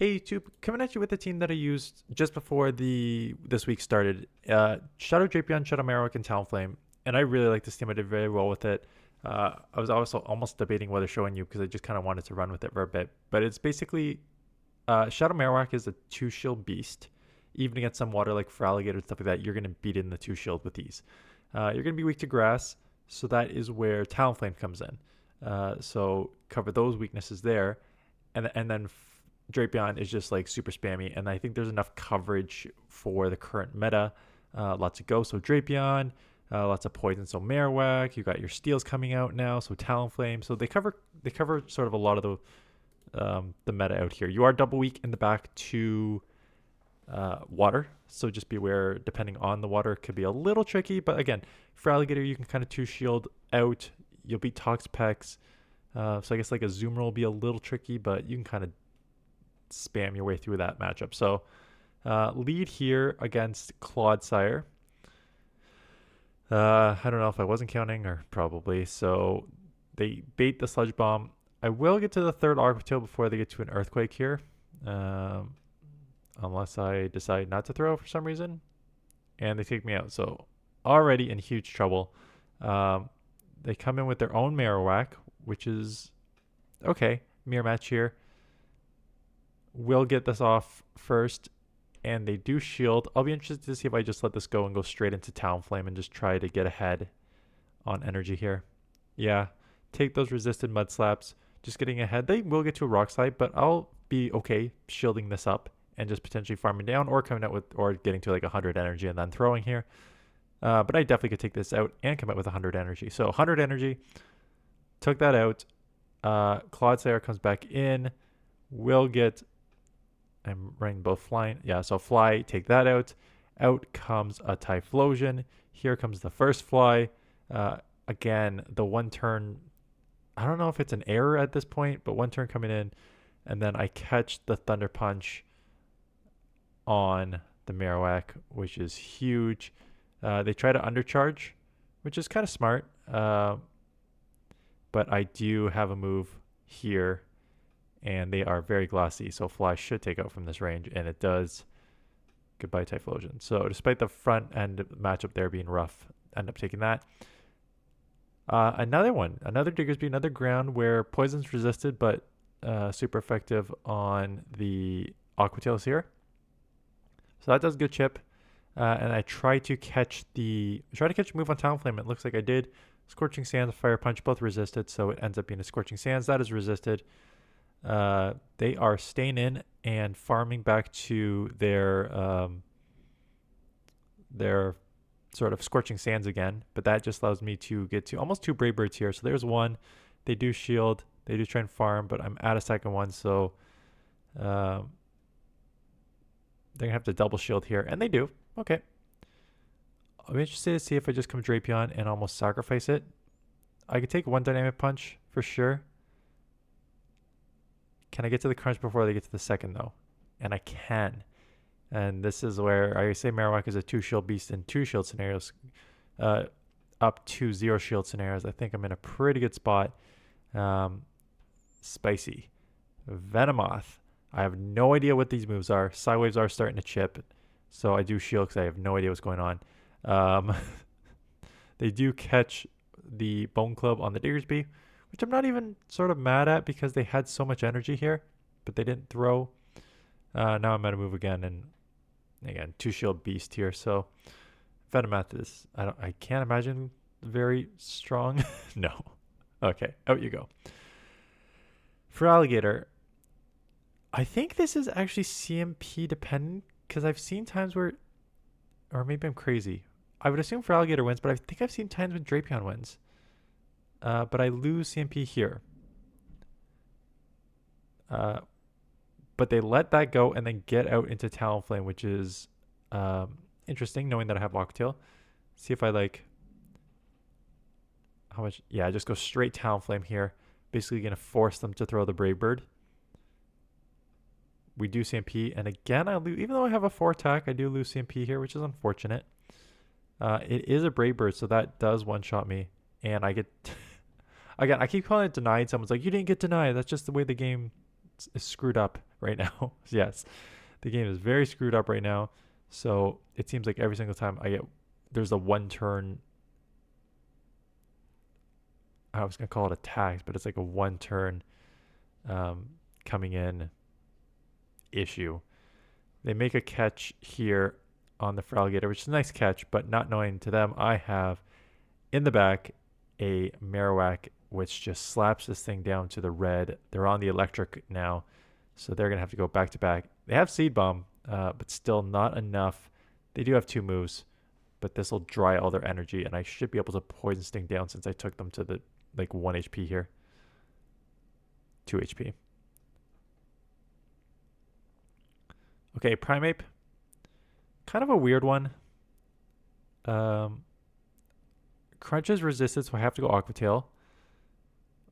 Hey YouTube, coming at you with a team that I used just before this week started. Shadow Drapion, Shadow Marowak, and Talonflame, and I really like this team. I did very well with it. I was also almost debating whether showing you because I just kind of wanted to run with it for a bit. But it's basically Shadow Marowak is a two shield beast. Even against some water like for alligator and stuff like that, you're gonna beat in the two shield with these. You're gonna be weak to grass, so that is where Talonflame comes in. So cover those weaknesses there, and then Drapion is just like super spammy, and I think there's enough coverage for the current meta. Lots of Ghost, so Drapion, lots of Poison, so Marowak. You got your Steels coming out now, so Talonflame. So they cover sort of a lot of the meta out here. You are double weak in the back to water, so just beware. Depending on the water, it could be a little tricky. But again, for alligator, you can kind of two shield out. You'll beat Toxapex. So I guess like a Zoomer will be a little tricky, but you can kind of spam your way through that matchup. So lead here against Clodsire. I don't know if I wasn't counting or probably. So they bait the Sludge Bomb. I will get to the third Aquatail before they get to an Earthquake here. Unless I decide not to throw for some reason. And they take me out. So already in huge trouble. They come in with their own Marowak, which is okay. Mirror match here. We'll get this off first, and they do shield. I'll be interested to see if I just let this go and go straight into Talonflame and just try to get ahead on energy here. Yeah, take those resisted mud slaps. Just getting ahead. They will get to a rock slide, but I'll be okay shielding this up and just potentially farming down or coming out with or getting to like 100 energy and then throwing here. But I definitely could take this out and come out with 100 energy. So 100 energy. Took that out. Clodsire comes back in. We'll get... I'm running both flying. Yeah, so fly, take that out. Out comes a Typhlosion. Here comes the first fly. Again, the one turn... I don't know if it's an error at this point, but one turn coming in. And then I catch the Thunder Punch on the Marowak, which is huge. They try to undercharge, which is kind of smart. But I do have a move here, and they are very glassy, so Fly should take out from this range, and it does. Goodbye, Typhlosion. So despite the front end matchup there being rough, end up taking that. Another one, another Diggersby, another ground where Poison's resisted, but super effective on the Aquatails here. So that does good chip. And I try to catch a move on Talonflame. It looks like I did. Scorching Sands, Fire Punch, both resisted, so it ends up being a Scorching Sands. That is resisted. They are staying in and farming back to their sort of Scorching Sands again, but that just allows me to get to almost two Brave Birds here. So there's one. They do shield. They do try and farm, but I'm at a second one, so they're going to have to double shield here, and they do. Okay. I'll be interested to see if I just come Drapion and almost sacrifice it. I could take one Dynamic Punch for sure. Can I get to the crunch before they get to the second, though? And I can. And this is where I say Marowak is a two-shield beast in two-shield scenarios. Up to zero shield scenarios. I think I'm in a pretty good spot. Spicy. Venomoth. I have no idea what these moves are. Sidewaves are starting to chip. So I do shield because I have no idea what's going on. They do catch the Bone Club on the Diggersby, which I'm not even sort of mad at because they had so much energy here, but they didn't throw. Now I'm at a move again, and again, two shield beast here. So Venomoth is, I can't imagine very strong. No. Okay, out you go. For alligator, I think this is actually CMP dependent because I've seen times where, or maybe I'm crazy. I would assume for alligator wins, but I think I've seen times when Drapion wins. But I lose CMP here. But they let that go and then get out into Talonflame, which is interesting, knowing that I have Aquatail. See if I like... How much? Yeah, I just go straight Talonflame here. Basically going to force them to throw the Brave Bird. We do CMP, and again, I lose. Even though I have a 4 attack, I do lose CMP here, which is unfortunate. It is a Brave Bird, so that does one-shot me. And I get... Again, I keep calling it denied. Someone's like, you didn't get denied. That's just the way the game is screwed up right now. Yes, the game is very screwed up right now. So it seems like every single time there's a one turn. I was gonna call it attacks, but it's like a one turn coming in issue. They make a catch here on the Feraligatr, which is a nice catch, but not knowing to them, I have in the back a Marowak, which just slaps this thing down to the red. They're on the electric now, so they're going to have to go back to back. They have Seed Bomb, but still not enough. They do have 2 moves, but this will dry all their energy, and I should be able to Poison Sting down since I took them to the 1 HP here. 2 HP. Okay, Primeape. Kind of a weird one. Crunch is resisted, so I have to go Aqua Tail.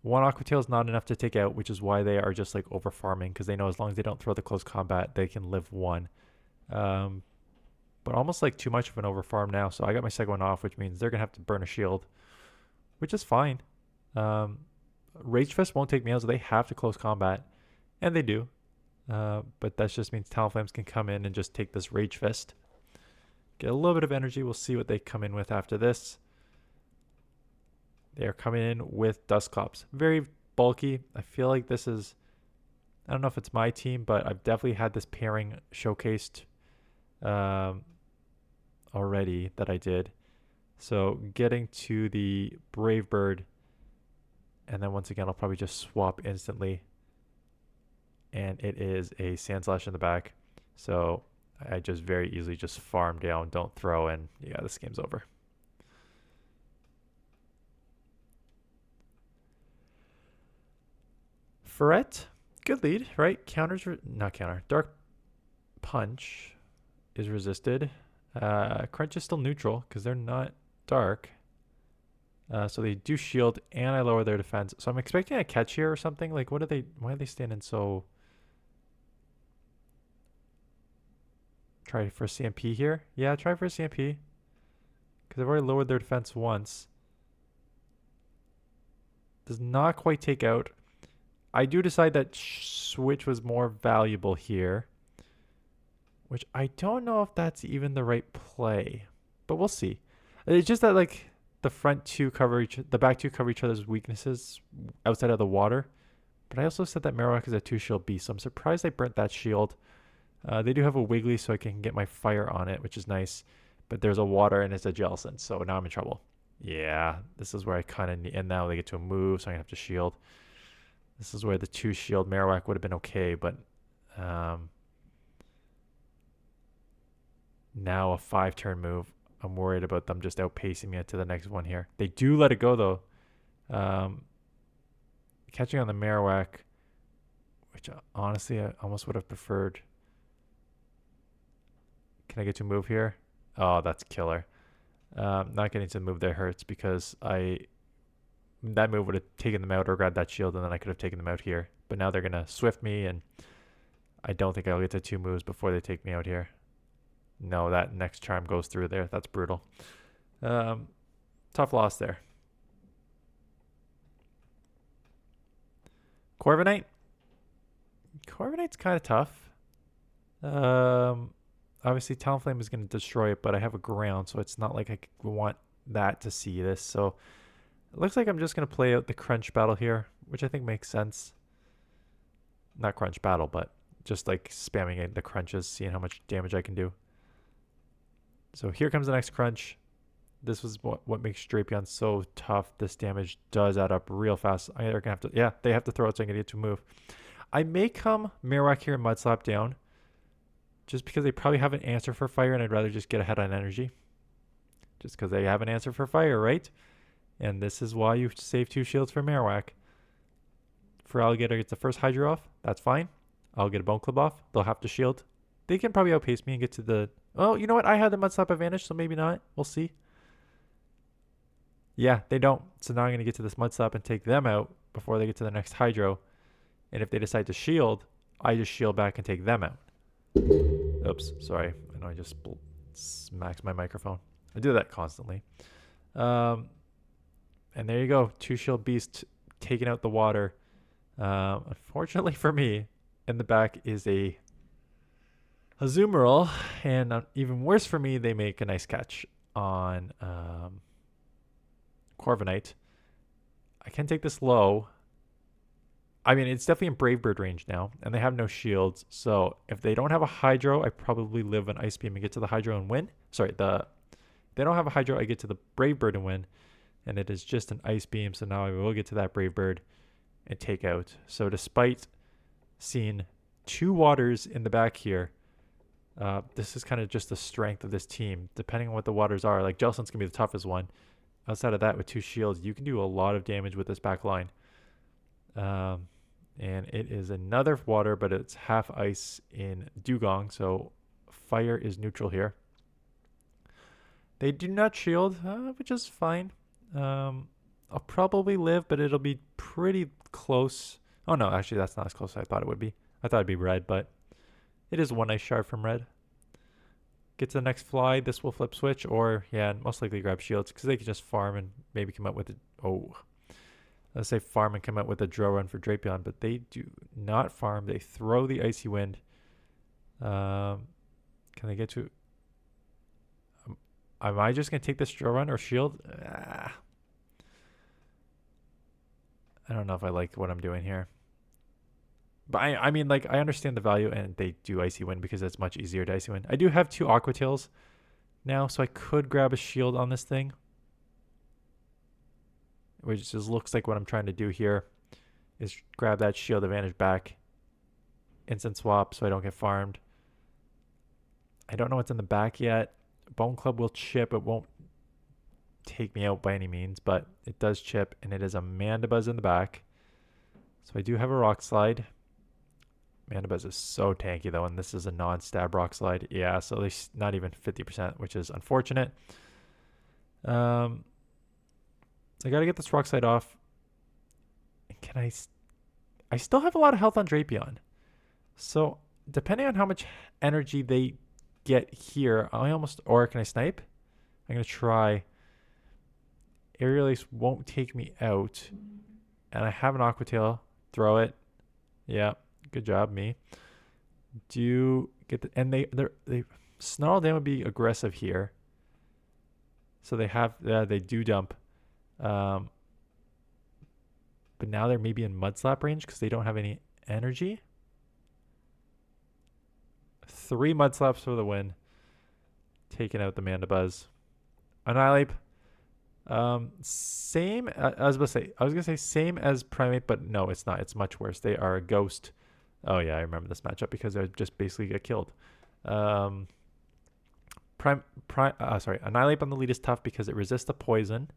1 Aqua Tail is not enough to take out, which is why they are just like over farming, because they know as long as they don't throw the close combat, they can live 1. But almost like too much of an over farm now, so I got my second one off, which means they're gonna have to burn a shield, which is fine. Rage Fist won't take me out, so they have to close combat, and they do. But that just means Talonflames can come in and just take this Rage Fist. Get a little bit of energy. We'll see what they come in with after this. They are coming in with Dusclops. Very bulky. I feel like this is... I don't know if it's my team, but I've definitely had this pairing showcased already that I did. So getting to the Brave Bird. And then once again, I'll probably just swap instantly. And it is a Sandslash in the back. So I just very easily just farm down, don't throw, and yeah, this game's over. Ferret, good lead, right? Not counter. Dark Punch is resisted. Crunch is still neutral because they're not dark. So they do shield, and I lower their defense. So I'm expecting a catch here or something. Like, why are they standing so... Try for a CMP here. Yeah, try for a CMP. Because I've already lowered their defense once. Does not quite take out. I do decide that Switch was more valuable here. Which I don't know if that's even the right play. But we'll see. It's just that, like, the back two cover each other's weaknesses outside of the water. But I also said that Marowak is a 2-shield beast, so I'm surprised I burnt that shield. They do have a Wiggly, so I can get my fire on it, which is nice. But there's a water and it's a Jellicent, so now I'm in trouble. Yeah, this is where I kind of need... And now they get to a move, so I'm going to have to shield. This is where the 2-shield Marowak would have been okay, but... now a 5-turn move. I'm worried about them just outpacing me to the next one here. They do let it go, though. Catching on the Marowak, which honestly I almost would have preferred... Can I get to move here? Oh, that's killer. Not getting to move there hurts because that move would have taken them out or grabbed that shield, and then I could have taken them out here. But now they're going to swift me, and I don't think I'll get to 2 moves before they take me out here. No, that next charm goes through there. That's brutal. Tough loss there. Corviknight. Corviknight's kind of tough. Obviously, Talonflame is going to destroy it, but I have a ground, so it's not like I want that to see this. So it looks like I'm just going to play out the Crunch battle here, which I think makes sense. Not Crunch battle, but just like spamming the crunches, seeing how much damage I can do. So here comes the next Crunch. This was what makes Drapion so tough. This damage does add up real fast. They're going to have to... Yeah, they have to throw it, so I'm going to get to move. I may come Marowak here and Mud Slap down. Just because they probably have an answer for fire, and I'd rather just get ahead on energy. Just because they have an answer for fire, right? And this is why you save 2 shields for Marowak. Feraligatr gets the first Hydro off. That's fine. I'll get a Bone Club off. They'll have to shield. They can probably outpace me and get to the... Oh, you know what? I had the Mud Slap advantage, so maybe not. We'll see. Yeah, they don't. So now I'm going to get to this Mud Slap and take them out before they get to the next Hydro. And if they decide to shield, I just shield back and take them out. Oops, sorry. I know I just smacked my microphone. I do that constantly. And there you go. 2-shield beast taking out the water. Unfortunately for me, in the back is a Azumarill, and even worse for me, they make a nice catch on Corviknight. I can take this low. I mean, it's definitely in Brave Bird range now, and they have no shields. So if they don't have a Hydro, I probably live an Ice Beam and get to the Hydro and win. Sorry, if they don't have a Hydro, I get to the Brave Bird and win. And it is just an Ice Beam, so now I will get to that Brave Bird and take out. So despite seeing 2 waters in the back here, this is kind of just the strength of this team. Depending on what the waters are, like Jellicent's going to be the toughest one. Outside of that, with 2 shields, you can do a lot of damage with this back line. And it is another water, but it's half ice in Dugong, so fire is neutral here. They do not shield, which is fine. I'll probably live, but it'll be pretty close. Oh no, actually that's not as close as I thought it would be. I thought it'd be red, but it is 1 ice shard from red. Get to the next fly. This will flip switch, or yeah, most likely grab shields because they can just farm and maybe come out with let's say farm and come out with a draw run for Drapion, but they do not farm. They throw the Icy Wind. Can they get to... am I just going to take this draw run or shield? I don't know if I like what I'm doing here. But I mean, like, I understand the value, and they do Icy Wind because it's much easier to Icy Wind. I do have 2 Aqua Tails now, so I could grab a shield on this thing, which just looks like what I'm trying to do here is grab that shield advantage back. Instant swap so I don't get farmed. I don't know what's in the back yet. Bone Club will chip. It won't take me out by any means, but it does chip, and it is a Mandabuzz in the back. So I do have a Rock Slide. Mandabuzz is so tanky though, and this is a non-stab Rock Slide. Yeah, so at least not even 50%, which is unfortunate. I got to get this Rock Slide off. Can I still have a lot of health on Drapion. So depending on how much energy they get here, or can I snipe? I'm going to try. Aerial Ace won't take me out. And I have an Aqua Tail. Throw it. Yeah, good job, me. And they Snarl Dam would be aggressive here. So they do dump. But now they're maybe in Mud Slap range because they don't have any energy. 3 Mud Slaps for the win. Taking out the Mandabuzz. Annihilape. Same. I was gonna say same as Primeape, but no, it's not. It's much worse. They are a ghost. Oh yeah, I remember this matchup because they just basically get killed. Annihilape on the lead is tough because it resists the poison,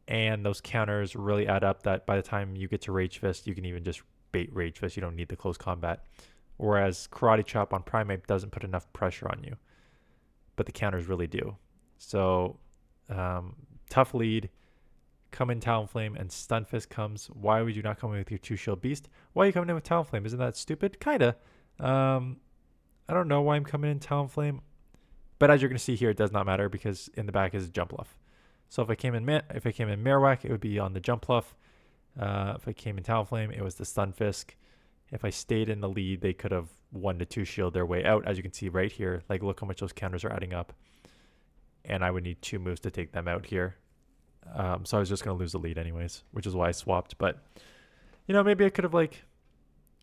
and those counters really add up. That by the time you get to Rage Fist, you can even just bait Rage Fist. You don't need the close combat. Whereas Karate Chop on Primeape doesn't put enough pressure on you, but the counters really do. So. Tough lead. Come in Talonflame, and Stunfisk comes. Why would you not come in with your 2 Shield Beast? Why are you coming in with Talonflame? Isn't that stupid? Kinda. I don't know why I'm coming in Talonflame, but as you're gonna see here, it does not matter because in the back is Jumpluff. So if I came in Marowak, it would be on the Jumpluff. If I came in Talonflame, it was the Stunfisk. If I stayed in the lead, they could have 1 to 2 shield their way out, as you can see right here. Like, look how much those counters are adding up. And I would need 2 moves to take them out here. So I was just going to lose the lead anyways, which is why I swapped. But, maybe I could have,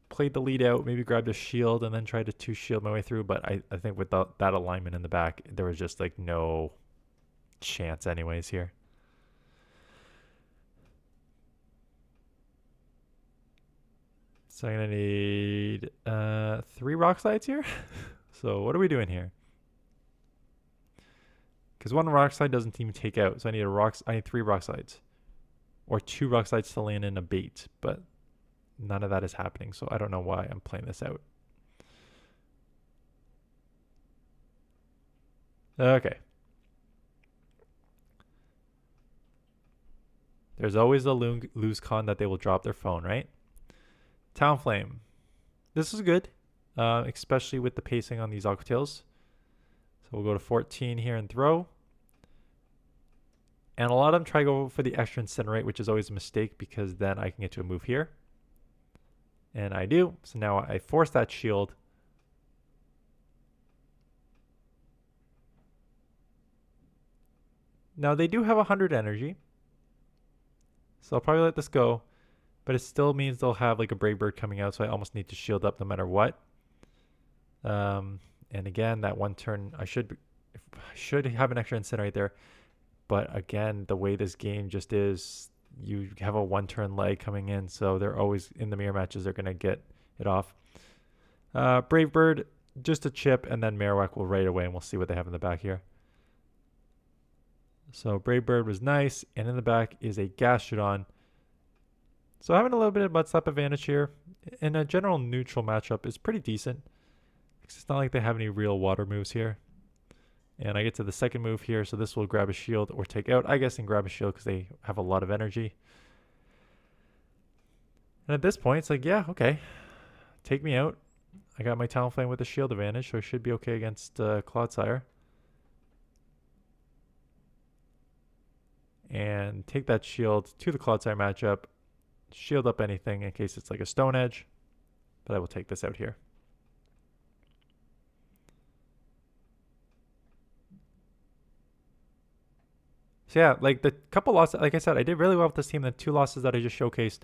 played the lead out, maybe grabbed a shield, and then tried to 2 shield my way through. But I think with that alignment in the back, there was just, no chance anyways here. So I'm going to need 3 Rock Slides here. So what are we doing here? Because 1 Rock Slide doesn't even take out, so I need 3 Rock Slides. Or 2 Rock Slides to land in a bait, but none of that is happening, so I don't know why I'm playing this out. Okay. There's always a lose con that they will drop their phone, right? Talonflame. This is good, especially with the pacing on these Aqua Tails. So we'll go to 14 here and throw. And a lot of them try to go for the extra Incinerate, which is always a mistake because then I can get to a move here. And I do. So now I force that shield. Now they do have 100 energy. So I'll probably let this go. But it still means they'll have like a Brave Bird coming out. So I almost need to shield up no matter what. And again, that one turn, I should have an extra Incinerate there. But again, the way this game just is, you have a one turn leg coming in. So they're always in the mirror matches. They're going to get it off. Brave Bird, just a chip, and then Marowak will right away, and we'll see what they have in the back here. So Brave Bird was nice, and in the back is a Gastrodon. So having a little bit of Mud Slap advantage here in a general neutral matchup is pretty decent. It's not like they have any real water moves here. And I get to the second move here, so this will grab a shield or take out, I guess, and grab a shield because they have a lot of energy. And at this point, it's like, yeah, okay, take me out. I got my Talonflame with the shield advantage, so I should be okay against Clodsire. And take that shield to the Clodsire matchup. Shield up anything in case it's like a Stone Edge. But I will take this out here. So yeah, like the couple losses, like I said, I did really well with this team. The two losses that I just showcased,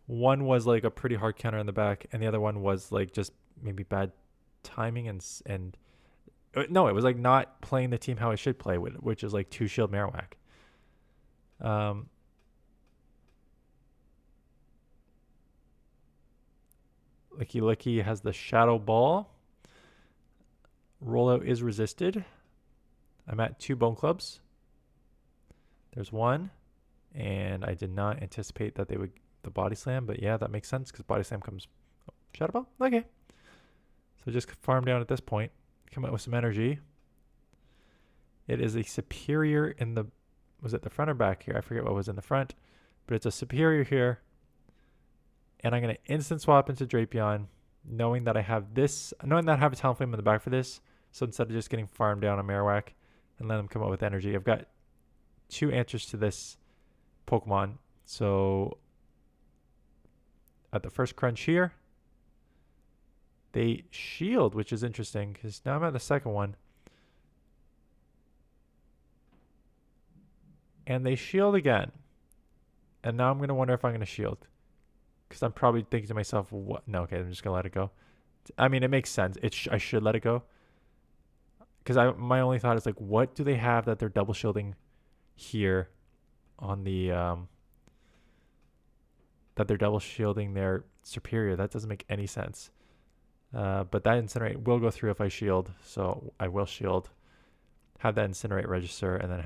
one was like a pretty hard counter in the back, and the other one was like just maybe bad timing and no, it was like not playing the team how I should play with, which is like 2 shield Marowak. Licky Licky has the Shadow Ball. Rollout is resisted. I'm at 2 Bone Clubs. There's one, and I did not anticipate that they would the Body Slam, but yeah, that makes sense because Body Slam comes Shadow Ball. Okay, so just farm down at this point. Come out with some energy. It is a Superior in the, was it the front or back here? I forget what was in the front, but it's a Superior here. And I'm going to instant swap into Drapion, knowing that I have this, knowing that I have a Talonflame in the back for this. So instead of just getting farmed down on Marowak and let them come out with energy, I've got 2 answers to this Pokemon. So at the first crunch here, they shield, which is interesting because now I'm at the second one. And they shield again. And now I'm going to wonder if I'm going to shield. Because I'm probably thinking to myself, what? No, okay, I'm just going to let it go. I mean, it makes sense. I should let it go. Because my only thought is like, what do they have that they're double shielding here on the that they're double shielding their Superior? That doesn't make any sense. But that Incinerate will go through if I shield, so I will shield, have that Incinerate register, and then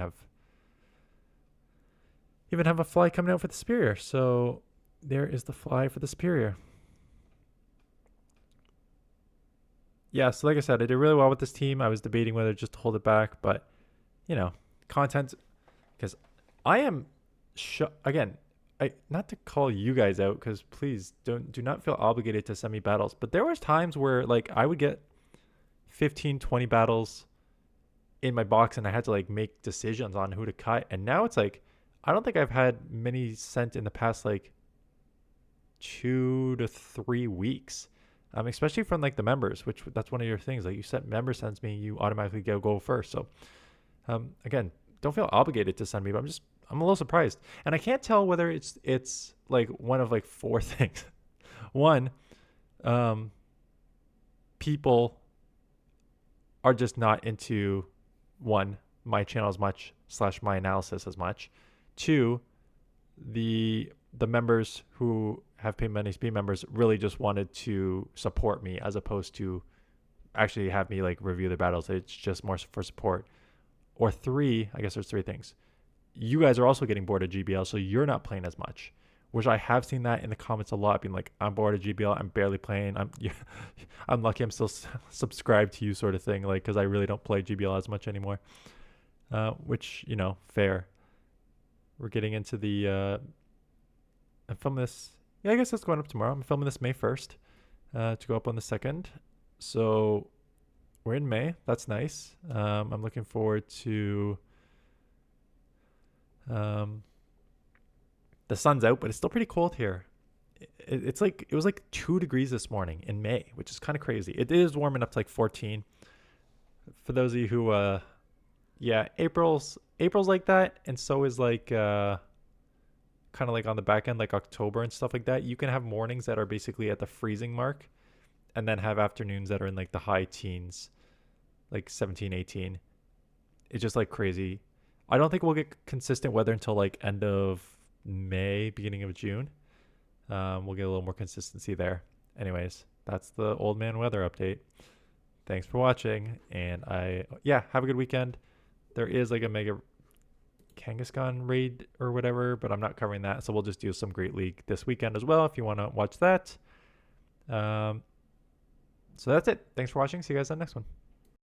even have a fly coming out for the Superior. So there is the fly for the Superior. Yeah, so like I said, I did really well with this team. I was debating whether just to hold it back, but you know, content, because I am again, not to call you guys out, because please do not feel obligated to send me battles, but there was times where like I would get 15-20 battles in my box and I had to like make decisions on who to cut, and now it's like I don't think I've had many sent in the past like 2 to 3 weeks, especially from like the members, which that's one of your things. Like you said, member sends me, you automatically go first. So again, don't feel obligated to send me, but I'm a little surprised, and I can't tell whether it's like one of like 4 things. One, people are just not into my channel as much / my analysis as much. 2, the members who have paid money to be members really just wanted to support me as opposed to actually have me like review the battles. It's just more for support. Or 3, I guess there's 3 things. You guys are also getting bored of GBL, so you're not playing as much, which I have seen that in the comments a lot, being like, I'm bored of GBL, I'm barely playing, I'm lucky I'm still subscribed to you sort of thing, like, because I really don't play GBL as much anymore, which, you know, fair. We're getting into the, I'm filming this, yeah, I guess it's going up tomorrow. I'm filming this May 1st to go up on the 2nd, so we're in May. That's nice. I'm looking forward to the sun's out, but it's still pretty cold here it's like it was like 2 degrees this morning in May, which is kind of crazy. It is warming up to like 14. For those of you who yeah, April's like that, and so is like kind of like on the back end, like October and stuff like that. You can have mornings that are basically at the freezing mark, and then have afternoons that are in like the high teens, like 17, 18. It's just like crazy. I don't think we'll get consistent weather until like end of May, beginning of June. We'll get a little more consistency there. Anyways, that's the old man weather update. Thanks for watching, and yeah, have a good weekend. There is like a mega Kangaskhan raid or whatever, but I'm not covering that, so we'll just do some Great League this weekend as well if you want to watch that. So that's it. Thanks for watching. See you guys on the next one.